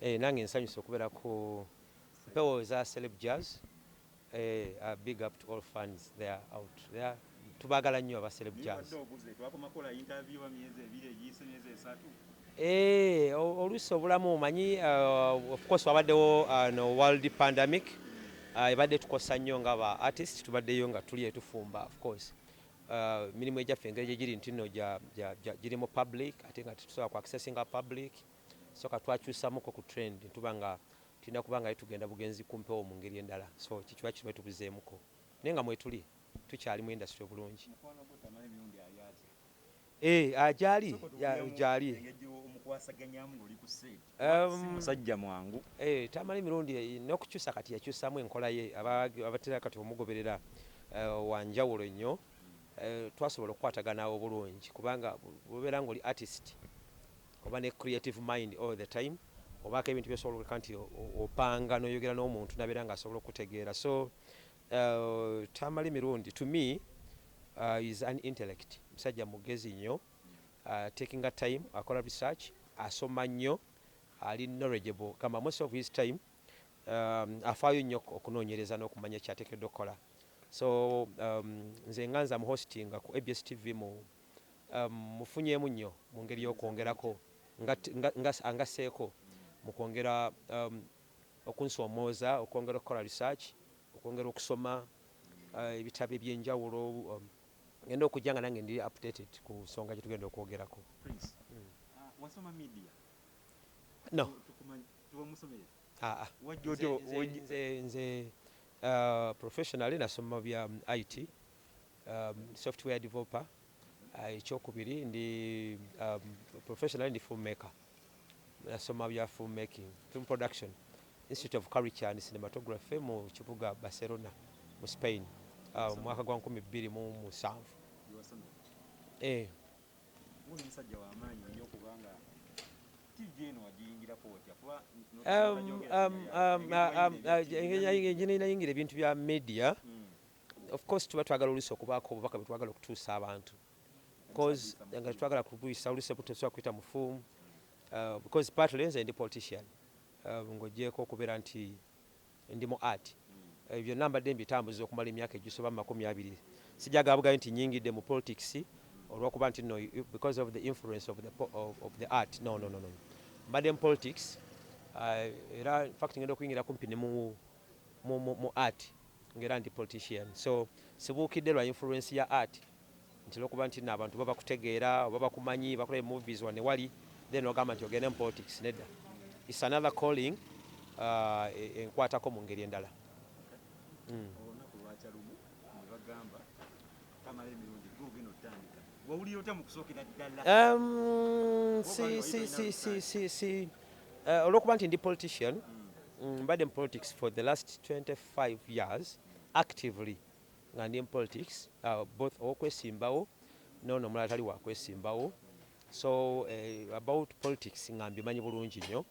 nange nsanyusa okubeera ku mpewo za celeb jazz. Big up to all fans they are out there. Tubagala nnyo aba celeb jazz. Oluusi obulamu omanyi, of course wabaddewo no world pandemic ebadde tukosa nnyo nga ba artist, tubaddeyo nga tuli etufumba of course. Mirimu egyaffe engeri gye giri nti nno giri mu public ate nga tetusobola ku accessinga public, so ka twakyusamuko ku trend tuba nga tulina kuba nga tugenda bugenzi ku mpewo mu ngeri endala, so kikiba kituma tubuzeemuko naye nga mwetuli tukyali mu industry obulungi. Ajali musajja mwangu tamala emirundi n'okukyusa kati yakyusamu enkola ye abatera kati omugoberera wanjawulo nnyo. Twasobola okukwatagana obulungi kubanga bubeera ng'oli artist oba ne creative mind all the time, obaako ebintu byosobola oleka nti opanga n'oyogera n'omuntu nabeera nga asobola okutegeera. So tamala emirundi to me is an intellect, musajja mugezi nnyo, taking a time akola research, asoma nnyo, ali knowledgeable kama most of his time afaayo nnyo okunoonyereza n'okumanya ekyateekeddwa okukola. So nze nganza mu hosting ku Ebya TV mufunyeemu nnyo mu ngeri y'okwongerako angaseeko mu kwongera okunsomooza, okwongera okukola research, okwongera okusoma ebitabo ebyenjawulo, ngenda okujja nga nange ndi updated ku nsonga gye tugenda okwogerako. wasoma media? No. Nze professionally nasoma bya IT, software developer. Ekyokubiri ndi professionally ndi filmmaker. Nasoma bya filmmaking, film production, Institute of Culture and Cinematography mu kibuga Barcelona mu Spain mwaka gwa 2007. Musajja wa maanyi nnyo kubanga TV eno wagiyingirako otya kuba nayingira ebintu bya media. Of course tuba twagala oluusi okubaako obubaka bwe twagala okutuusa abantu, because nga twagala kubuyisa oluusi butesobola kuyita mu film, because partly nze ndi politician, ng'ogyeko okubeera nti ndi mu art. Byonna mbadde mbitambuza okumala emyaka egisoba 20. Sijagala bugayo nti nyingidde mu politics olw'okuba nti no, because of the influence of the art. No. Mbadde mu politics, era in fact ngenda okuyingira kumpi ne mu art ngera ndi politician. So sibuukidde lwa influence ya art nti lw'okuba nti n'abantu baba kutegeera oba bakumanyi bakola movies wane wali then ogamba nti ogende mu politics. Nedda, it's another calling enkwatako mu ngeri endala. Olunaku lwakya lumu ne bagamba kamala emirundi gwogenda otandika. Wawulira otya mu kusookera ddala? Olw'okuba nti ndi politician, mbadde mu politics for the last 25 years actively nga ndi mu politics, both okwesimbawo n'ono omulala tali wakwesimbawo. So about politics nga mbimanyi bulungi nnyo.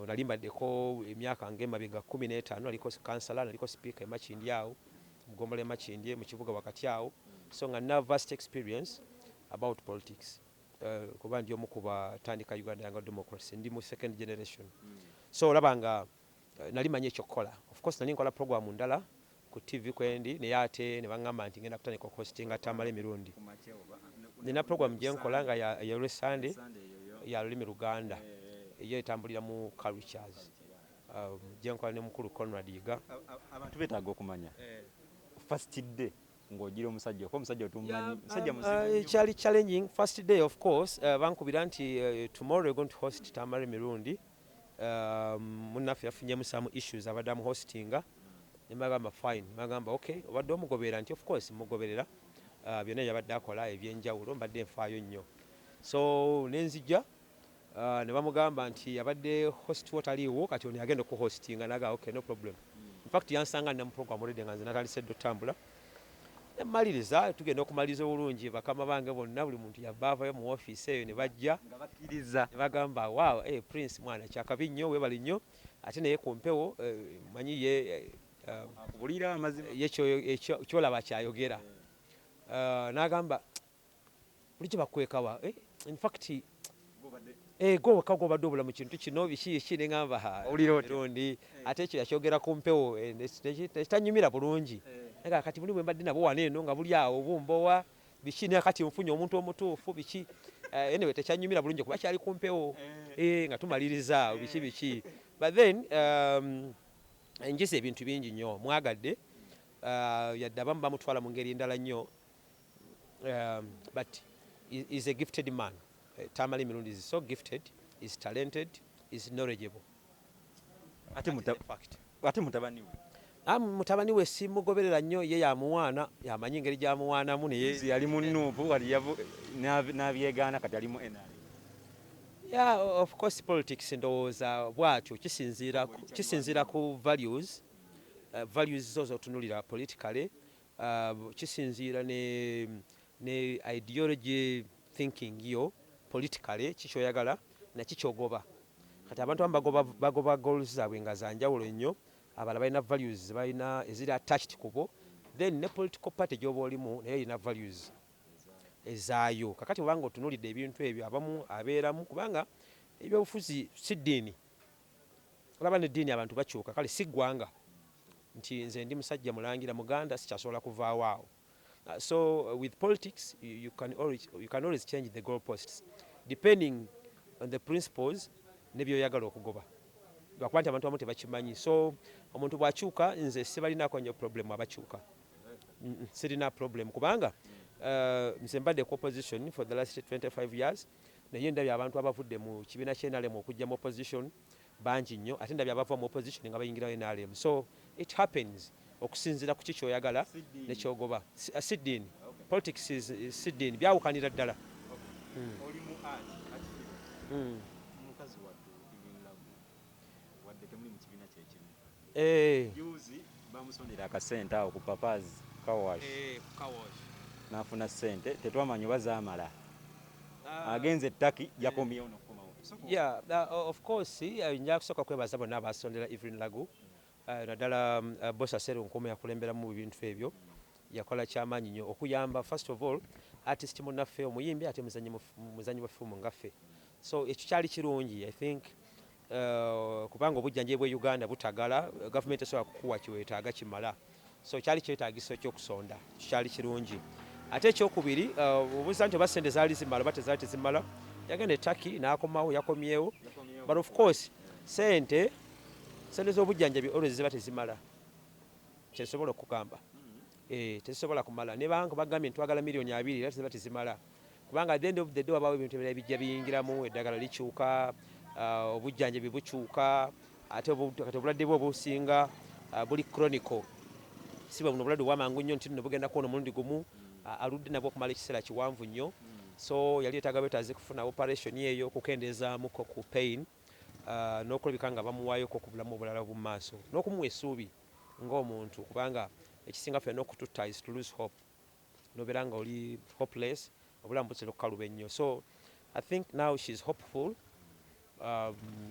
Nali mbaddeko emyaka ng'emabega 15, naliko kansala, naliko speaker emakindi awo mugombola emakindi mu kibuga wakati awo. So nga nina vast experience about politics, kuba ndi omu ku batandika Uganda Young Democracy, ndi mu second generation. So olaba nga nali manyi ekyokukola. Of course nali nkola program ndala ku TV kwendi naye ate ne baŋŋamba nti ngenda kutandika okuhostinga tamala emirundi. Nina program gye nkola nga ya Sunday ya lulimi Luganda, eyo etambulira mu cultures, gye nkola ne mukulu Conrad Yiga. Abantu beetaaga okumanya first day ng'ogira omusajja ko omusajja otumanyi musajja muzibu. Kyali challenging first day of course. Bankubira nti tomorrow we're going to host tamala emirundi. Munnaffe yafunyemu some issues abadde mu hostinga. Ne bagamba fine, bagamba okay, obadde omugoberera nti of course mugoberera. Byonna yabadde akola ebyenjawulo, mbadde nfaayo nnyo. So nenzija ne bamugamba nti abadde host wataliiwo kati ono agenda okuhostinga, naga okay, no problem. In fact yansanga nne mu program already nga nze natandise okutambula. Maliriza tugenda okumaliriza obulungi, bakama bange bonna buli muntu yabavayo mu office eyo ne bajja nga bakkiriza ne bagamba wow, Prince mwana kyakabi nnyo, webali nnyo, ate naye ku mpewo manyi ye akubulira amazima kyolaba kyayogera. N'agamba bulijjo bakwekawa. In fact Go kagoba dobula mu kintu kino biki ne ngamba ha mirundi ate ekyo yakyogera ku mpewo tekitanyumira bulungi nga kati buli bwe mbadde nabo wane eno nga buli awo bumbowa biki ne kati mfunye omuntu omutuufu biki anyway tekyanyumira bulungi kuba kyali ku mpewo nga tumaliriza biki but then njise ebintu bingi nnyo mwagadde yadde abamu bamutwala mu ngeri endala nnyo but is a gifted man. Tamale Mirundi is so gifted, is talented, is knowledgeable. Ate mutabani we mutabani we simugoberera nnyo ye yamuwaana yamanyi engeri gyamuwaanamu naye yali mu Nuupu wali n'abyegaana kati ali mu NRM. Yeah, of course politics ndowooza bwatyo kisinziira ku values zo otunulira politically kisinziira ne ideology thinking yo politically kikyoyagala nakikyogoba kati abantu abamu bagoba goals zaabwe nga zanjawulo nnyo abala balina values balina eziri attached kubo then ne political party gyoba olimu naye erina values ezaayo kakati obanga otunulidde ebintu ebyo abamu abeeramu kubanga ebyobufuzi si ddiini olaba neddiini abantu bakyuka kale si ggwanga nti nze ndi musajja mulangira muganda sikyasobola kuvaawo awo so with politics you can always change the goalposts depending on the principles nebyoyagala okugoba lwakuba nti abantu abamu tebakimanyi so omuntu bw'akyuka nze sibalinako nnyo problem abakyuka sirina problem kubanga nze mbadde ku opposition for the last 25 years naye ndabye abantu abavudde mu kibiina ky'NRM okujja mu opposition bangi nnyo ate ndabye abava mu opposition nga bayingirayo NRM so it happens okusinziira ku kikyoyagala nekyogoba siddiini politics is siddiini byawukanira ddala. Oli mu art mukazi wattu Evelyn Lagu wadde temuli mu kibiina kyekimu juzi bamusondera akasente awo ku papazi kawash n'afuna ssente tetwamanyi oba zaamala agenze ettaki yakomyewo n'okukomawo. Yeah, of course nja kusooka kwebaza bonna abasondera Evelyn Lagu naddala boss Aseru Nkume yakulemberamu ebintu ebyo yakola kyamaanyi nnyo okuyamba first of all artist munnaffe omuyimbi ate muzanyi wa ffimu ngaffe so ekyo kyali kirungi I think kubanga obujjanjabi bwe Uganda butagala gavumenti esobola kukuwa kiweetaaga kimala so kyali kyetaagiso ekyokusonda kyali kirungi ate ekyokubiri obuuza nti oba ssente zaali zimala oba tezaali tezimala yagenda ettaki n'akomawo yakomyewo but of course ssente z'obujjanjabi always ziba tezimala kyesobola okugamba tezisobola kumala ne banka bagambye ntwagala $2 million era ziba tezimala kubanga at the end of the day wabaawo ebintu ebirala bijja biyingiramu eddagala likyuka obujjanjabi bukyuka ate obulwadde bwe obusinga buli chronicle si bwe buno obulwadde obwamangu nnyo nti nno bugenda kuwona omulundi gumu aludde nabwo okumala ekiseera kiwanvu nnyo so yali etaaga bwetaaze kufuna operation eyo okukendezaamuko ku pain n'okulabika nga bamuwaayoko ku bulamu obulala obu mu maaso n'okumuwa essuubi ng'omuntu kubanga ekisinga ffenna okututta is to lose hope nobeera nga oli hopeless obulamu butera okukaluba ennyo so I think now she's hopeful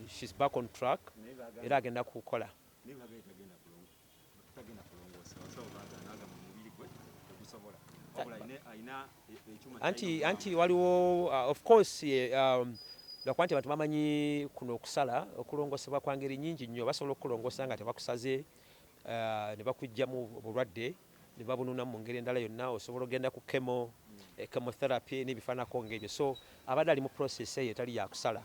she's back on track era agenda kukola anti waliwo of course lwakuba nti abantu bamanyi kuno okusala okulongosebwa kwa ngeri nnyingi nnyo basobola okukulongosa nga tebakusaze ne bakugjamu obulwadde ne babununa mu ngeri endala yonna osobola ogenda ku chemotherapy n'ebifaanako ng'ebyo so abadde ali mu process eyo etali yakusala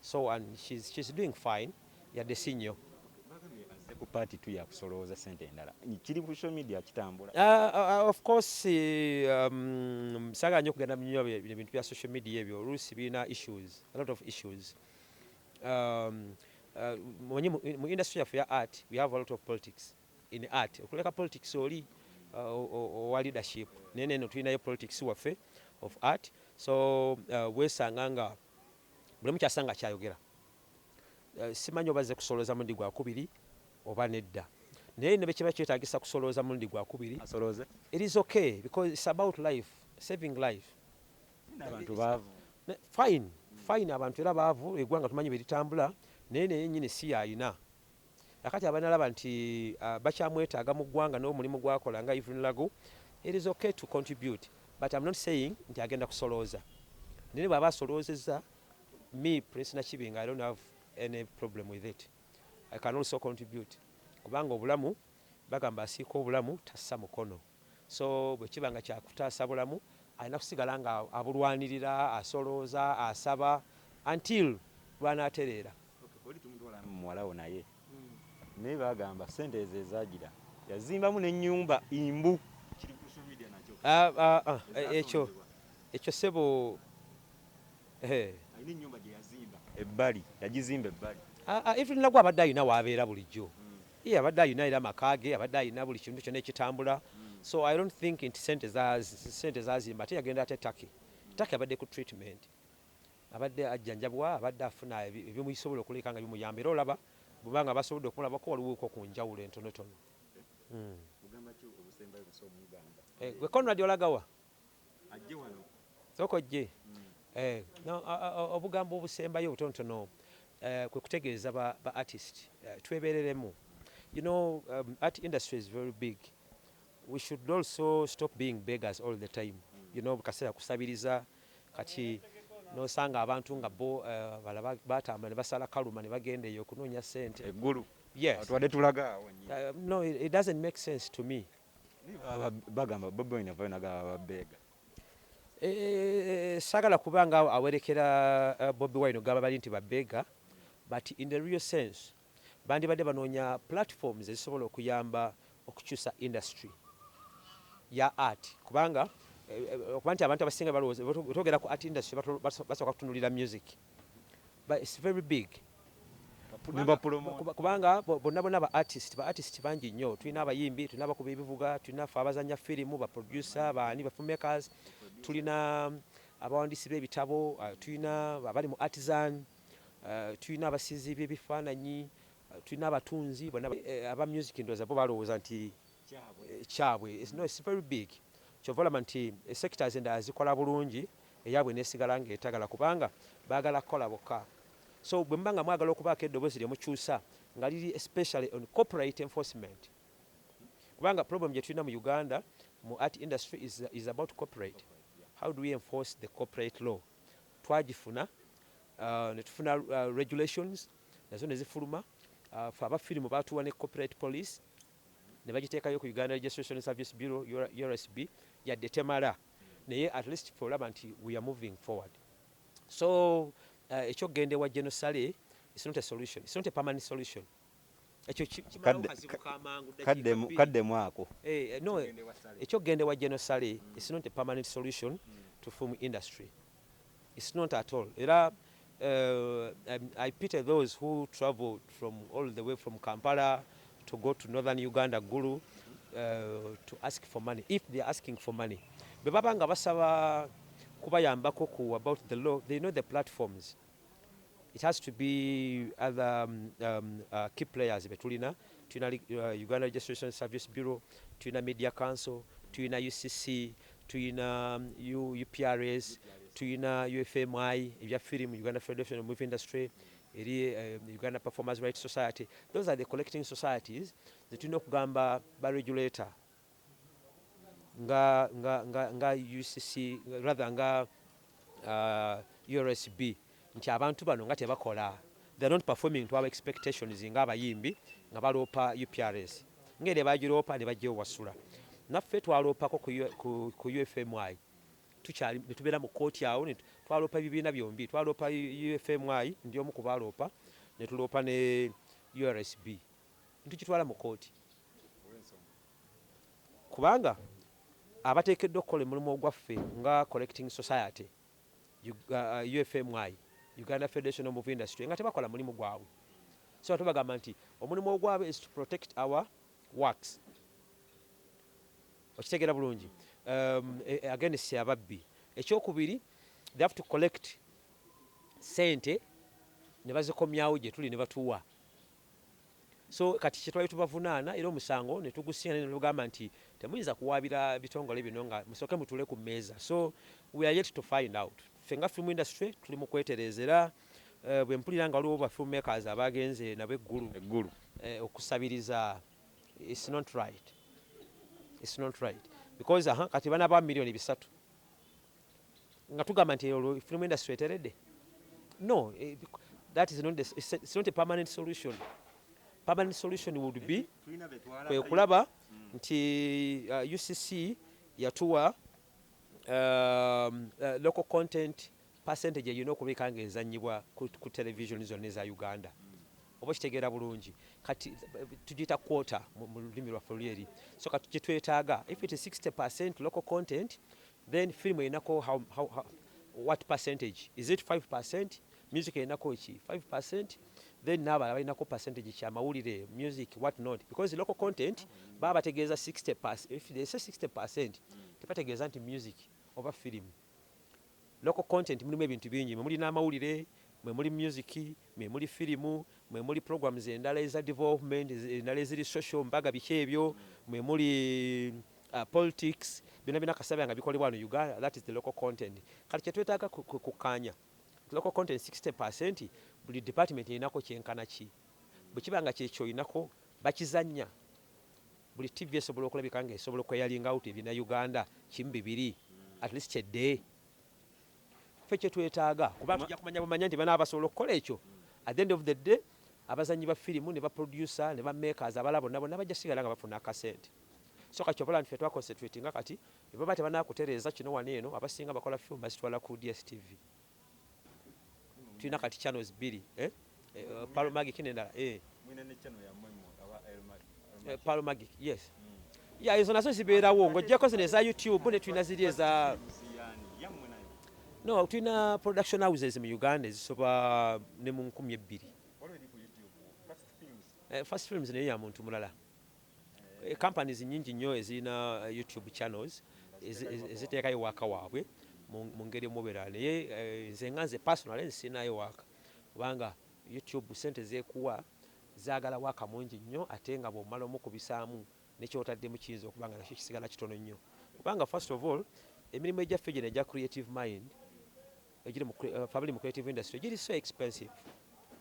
so and she's doing fine yadde si nnyo ku party tu yakusolooza ssente endala kiri ku social media kitambula of course saagala nnyo okugenda mu nnyo ebintu bya social media ebyo oluusi birina issues a lot of issues mu industry yaffe ya art we have a lot of politics in art okuleka politics oli owa leadership naye neno tulinayo politics waffe of art so weesanga nga buli mukyasanga kyayogera simanyi oba ze kusolooza mulundi gwa kubiri oba nedda naye ne bekiba kyetaagisa kusolooza mulundi gwa kubiri it is okay because it's about life saving life abantu baavu fine abantu era baavu eggwanga tumanyi bwe litambula naye naye nnyini si yalina akati abanalaba nti bakyamwetaaga mu ggwanga n'omulimu gwakola nga Evelyn Lagu it is okay to contribute but I'm not saying nti agenda kusolooza naye bw'aba asoloozezza me Prince Nakibinge, I don't have any problem with it. I can also contribute kubanga obulamu bagamba asiika obulamu tassa mukono, so bwe kiba nga kyakutaasa bulamu alina kusigala nga abulwanirira, asolooza, asaba until lwanaatereera. Oli tumutwala muwalawo naye naye bagamba sente ezo ezaagira yazimbamu n'ennyumba imbu. Kiri ku social media nakyo ekyo sebo alina ennyumba gye yazimba ebbali, yagizimba ebbali. Evelyn Lagu abadde alina waabeera bulijjo. Ye abadde alina era amaka ge, abadde alina buli kintu kyonna ekitambula. So I don't think nti sente zazimba ate yagenda ate Taki abadde ku treatment, abadde ajjanjabwa, abadde afuna ebimusobola okuleka nga bimuyamba, era olaba bwebanga basobodde okumulabako waliwo ku njawulo entonotono. Gwe Conrad olagawa soko gye obugambo obusembayo obutonotono kwe kutegeeza ba artist twebereremu. You know, art industry is very big. We should also stop being beggars all the time. You know, kaseera kusabiriza kati nosanga abantu nga bo batambula ne basala kaluma ne bagenda eyo okunoonya ssente eggulu. Yes. Atwadde tulaga no, it doesn't make sense to me. Bagamba Bobi Wine nagaba babeega. Sagala kubanga awerekera Bobi Wine ogamba bali nti babeega, but in the real sense bandibadde banoonya platforms ezisobola okuyamba okukyusa industry ya art, kubanga okuba nti abantu abasinga balowooza betwogera ku art industry basooka kutunulira music, but it's very big. Kubanga bonna ba artist bangi nnyo. Tulina abayimbi, tulina abakuba ebivuga, tulina ffe abazanya firimu, ba producer, baani, ba filmmakers, tulina abawandiisi b'ebitabo, tulina abali mu artisan, tulina abasizi b'ebifaananyi, tulina abatunzi, bonna aba music ndowooza bo balowooza nti kyabwe. It's very big. Kyova olaba nti sectors endala zikola bulungi, eyaabwe neesigala ng'etagala kubanga baagala kukola bokka. So bwe muba nga mwagala okubaako eddoboozi lye mukyusa nga liri especially on corporate enforcement, kubanga problem gye tulina mu Uganda mu art industry is about corporate. How do we enforce the corporate law? Twagifuna ne tufuna regulations nazo ne zifuluma, fe abafirimu baatuwa ne corporate police ne bagiteekayo ku Uganda Registration Service Bureau URSB, yadde temala naye at least fe olaba nti we are moving forward. So ekyogende wa genocide is not a solution. It's not a permanent solution. Kaddemu ako. No, ekyogende wa genocide is not a permanent solution to film industry. It's not at all. Era I pity those who traveled from all the way from Kampala to go to northern Uganda, Gulu, to ask for money. If they are asking for money, bebaba nga basaba kubayambako ku about the law, they know the platforms. It has to be other key players. Betulina, Uganda Registration Service Bureau, Tuna Media Council, Tuna UCC, Tuna UPRS, Tuna UFMI, Ebya Film, Uganda Federation of Movie Industry, Uganda Performers Rights Society. Those are the collecting societies that Tuna Kugamba by regulator. Nga UCC, rather nga URSB. Nti abantu bano nga tebakola, they're not performing to our expectations nga abayimbi nga baloopa UPRS ngere bagiroopa ne bajja ewasula. Naffe twaloopako ku UFMI tukyali ne tubeera mu kooti awo ne twaloopa ebibiina byombi, twaloopa UFMI ndi omu ku baloopa ne tuloopa ne URSB ntukitwala mu kooti kubanga abateekeddwa okukola omulimu ogwaffe nga collecting society UFMI, Uganda Federation of Movie Industry, nga tebakola mulimu gwabwe. So tubagamba nti omulimu ogwabwe is to protect our works. Okitegeera bulungi. Against ababbi. Ekyokubiri, they have to collect sente ne bazikomyawo gye tuli ne batuwa. So kati kyetwali tubavunaana era omusango ne tugusiina ne tugamba nti temuyinza kuwaabira bitongole bino nga musooke mutule ku mmeeza. So we are yet to find out. Fenga film industry tuli mu kweterezera bwe mpulira nga waliwo ba filmmakers abagenze nabo eggulu okusabiriza. It's not right. It's not right. Because kati bana ba milioni 3 nga tugamba nti film industry eteredde. No, that is not it's not a permanent solution. Permanent solution would be kwe kulaba nti UCC yatuwa local content percentage okubika nga ezanyibwa ku television zonna eza Uganda. Oba kitegeera bulungi kati tugiyita quota mu lulimi lwaffe lulyeri. So kati gye twetaaga if it is 60% local content then film enako how what percentage? Is it 5%? Music enako ki 5%? Then n'abalala balinako percentage kya mawulire music what not, because local content baba bategeeza 60%. If they say 60% tebategeeza nti music oba film. Local content mulimu ebintu bingi, mwe muli n'amawulire, mwe muli music, mwe muli firimu, mwe muli programs endala eza development, endala eziri social mbaga biki ebyo, mwe muli politics, byonna bina kasaba nga bikolebwa wano Uganda. That is the local content. Kati kyetwetaaga kukanya local content 60%, buli department inako kyenkana ki, bwe kiba nga kyekyo inako bakizanya. Buli TV esobola okulabika nga esobola okweyalinga out ebina Uganda kimu bibiri at least a day. Ffe kyetwetaaga kuba tujja kumanya bumanya nti bana abasobola okukola ekyo. At the end of the day abazanyi ba firimu ne ba producer ne ba makers abalala bonna bonna bajja sigala nga bafuna akasente. So kati obola nti ffe twaconcentratinga kati ne baba tebanakutereeza kino wano eno abasinga bakola film bazitwala ku DSTV. Tulina kati channels bbiri Palomagi kinendala mwina ne channel ya mwemu aba Palomagi yes ya izo nazo zibeerawo ng'ojjako zino eza YouTube ne tulina ziri eza no tulina production houses mu Uganda ezisoba ne mu 1200 First Films naye ya muntu mulala. Companies nyingi nnyo ezirina YouTube channels eziteekayo waaka waabwe mu ngeri omubeera naye nze nga nze personal nsinayo waaka kubanga YouTube sente zeekuwa zaagala waaka mungi nnyo ate nga bw'omala omukubisaamu nekyotaddemu kiyinza okuba nga nakyo kisigala kitono nnyo kubanga first of all emirimu egyaffe gino egya creative mind egiri mu creative industry giri so expensive,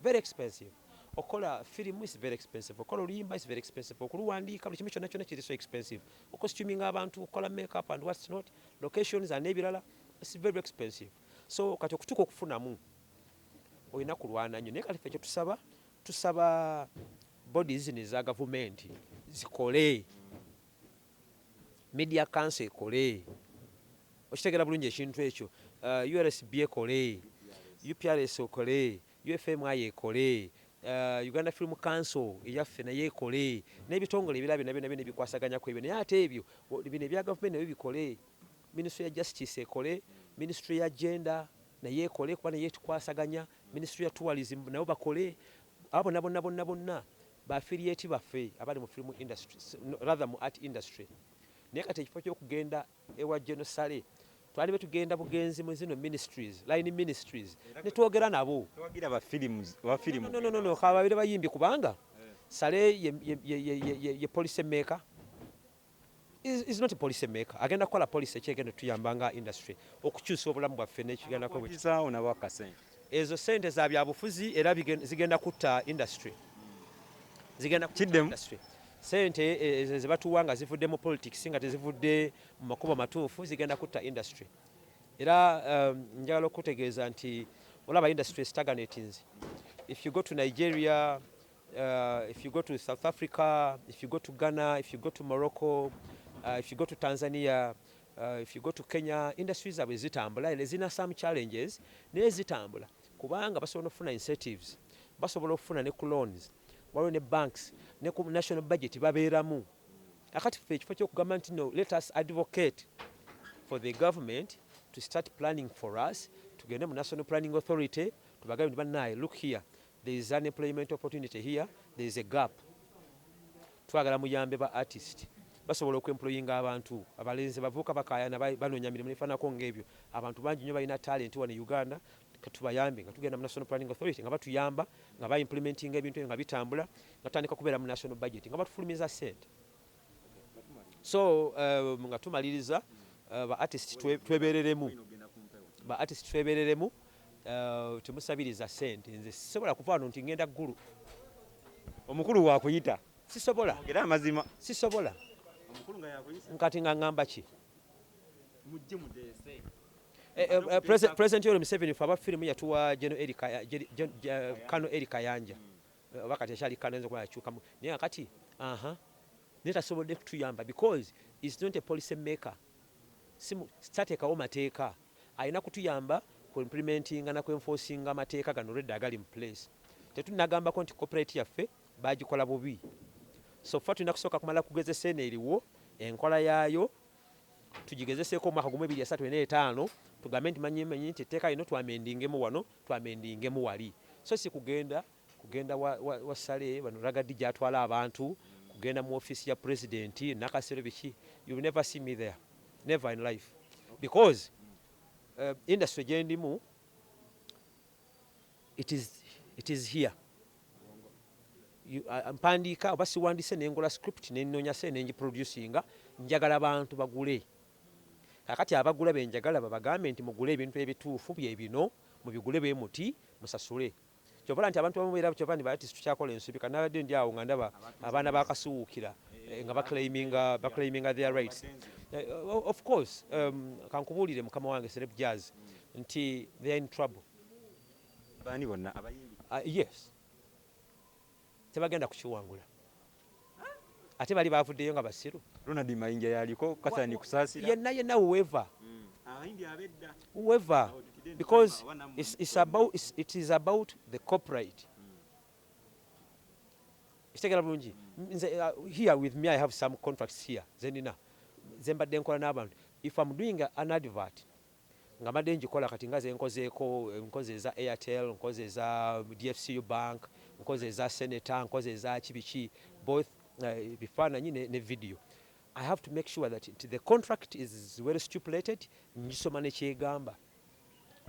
very expensive. Okola film is very expensive, okola oluyimba is very expensive, okuluwandiika buli kimu kyonna kyonna kiri so expensive, okostuminga abantu, okola makeup and what's not, locations and ebirala, it's very expensive. So kati okutuuka okufunamu olina kulwana nnyo naye kati ffe kye tusaba bodies zino eza gavumenti zikole, media council ekole, okitegeera bulungi ekintu ekyo, URSB ekole, UPRS ekole, UFMI ekole, Uganda Film Council eyaffe naye ekole, n'ebitongole ebirala byonna byonna bikwasaganya ku ebyo. Naye ate ebyo bino ebya gavumenti nabyo bikole, Ministry ya Justice ekole, Ministry ya Gender naye ekole kuba naye tukwasaganya, Ministry ya Tourism nabo bakole. Abo bonna ba affiliate baffe abali mu film industry, rather mu art industry. Naye kati ekifo ky'okugenda ewa Genosale twali betugenda bugenzi mu zino ministries, line ministries, ne twogera nabo. Twagira ba films, ba film. No, kababire bayimbi kubanga Sale ye police maker. Is not a police maker. Agenda kola police kyegenda tuyambanga industry okukyusa obulamu bwaffe n'ekigenda ko bwekisa na wakasente. Ezo sente za byabufuzi era zigenda kutta industry. Zigenda kutta industry. Sente zebatuwanga zivudde mu politics nga tezivudde mu makubo matuufu zigenda kutta industry. Era njagala okutegeeza nti olaba industry stagnating. If you go to Nigeria, if you go to South Africa, if you go to Ghana, if you go to Morocco, if you go to Tanzania, if you go to Kenya, industries zaabwe zitambula era zina some challenges naye zitambula kubanga basobola okufuna incentives, basobola okufuna ne ku loans, waliwo ne banks ne ku national budget babeeramu. Akati ffe ekifo ky'okugamba nti no, let us advocate for the government to start planning for us, tugende mu National Planning Authority tubagambe nti bannaye, look here, there is an employment opportunity here, there is a gap, twagala muyambe ba artist basobola okwemployinga abantu abalenzi bavuka bakayana banoonya mirimu nefanako ng'ebyo. Abantu bangi nnyo balina talent wano Uganda, katubayambe nga tugenda mu National Planning Authority nga batuyamba nga ba-implementinga ebintu nga bitambula nga tutandika kubeera mu national budget nga batufulumiza sente. So nga tumaliriza ba artist twebereremu, ba artist twebereremu, tumusabiriza sente. Nze sisobola kuva wano nti ngenda ggulu, omukulu wakuyita sisobola, era amazima sisobola omukulu nga yakuyisa nkati nga ngamba ki mujje mudese President Yoweri Museveni for abafirimu yatuwa Kano Eri Kayanja wakati akyali Kano enzo kuba yakyukamu naye kati netasobodde kutuyamba because is not a policy maker sitateekawo mateeka alina kutuyamba ku implementinga na ku enforcinga amateeka gano redda agali mu place tetunagambako nti corporate yaffe bagikola bubi so ffe tulina kusooka kumala kugezesa eno eriwo enkola yaayo tugigezeseeko omwaka gumu 2035 tugambe nti manyi nti etteeka lino twamendingemu wano twamendingemu wali so si kugenda wasale bano ragadi gyatwala abantu kugenda mu office ya president nakasero biki you will never see me there never in life because industry gyendimu it is here mpandiika oba siwandiise nengola script nennonya se nengiproducinga njagala abantu bagule kakati abagula benjagala babagambe nti mugule ebintu ebituufu byebino mubigule bwe muti musasule kyovala nti abantu bamubeera kyovani bati tukyakola ensobi kanabadde ndi awo nga ndaba abaana bakasuwukira nga baclaiminga their rights of course kankubuulire mukama wange Celeb Jazz nti they are in trouble bani bonna abayimbi yes tebagenda kukiwangula ate bali bavuddeyo nga basiru Ronald Mayinja yaliko kasani kusaasira yenna whoever abayimbi abedda whoever because it is about the copyright itegera bulungi here with me I have some contracts here zenina zembadde nkola n'abantu if I'm doing an advert nga madde njikola kati nga zenkozeeko nkoze za Airtel nkoze za DFCU Bank nkoze za Senator nkoze za kibiki both bifaananyi ne video I have to make sure that the contract is well stipulated njisoma nekyegamba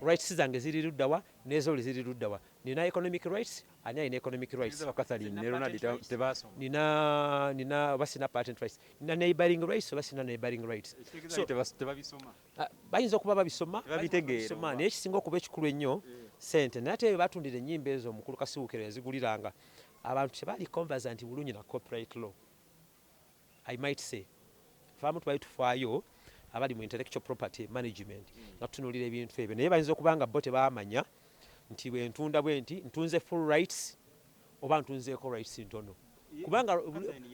rights zange ziri luddawa nezo ziri luddawa nina economic rights ani alina economic rights nina basina patent rights nina neighboring rights basina neighboring rights so tebabisoma bayinza okuba babisoma naye ekisinga okuba ekikulu ennyo sente naye ate batundira ennyimba ezo omukulu kasiwukiro yaziguliranga abantu tebali conversant bulungi na copyright law I might say famu tubayi tufaayo abali mu intellectual property management nga tutunulira ebintu ebyo naye bayinza okubanga bo tebamanya nti bwe ntunda bwe nti ntunze full rights oba ntunzeeko rights ntono kubanga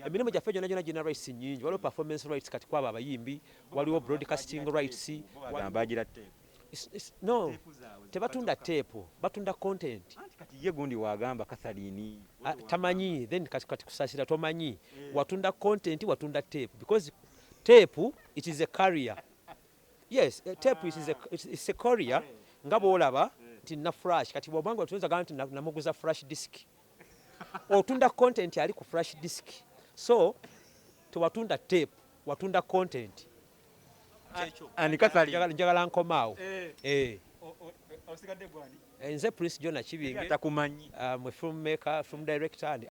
emirimu gyaffe gyonna gyonna gina rights nnyingi waliwo performance rights kati kwaba abayimbi waliwo broadcasting rights no tebatunda tape batunda content kati ye gundi wagamba Catherine tamanyi then kati kusasira tomanyi watunda content watunda tape because tape it is a carrier yes tape is a carrier nga bolaba nti na flash kati bwobanga tuweza ganti namuguza flash disk otunda content ali ku flash disk so tuwatunda tape watunda content ani Catherine njagala nkomaawo osigadde bwani nze Prince John Nakibinge atakumanyi I'm a filmmaker film director and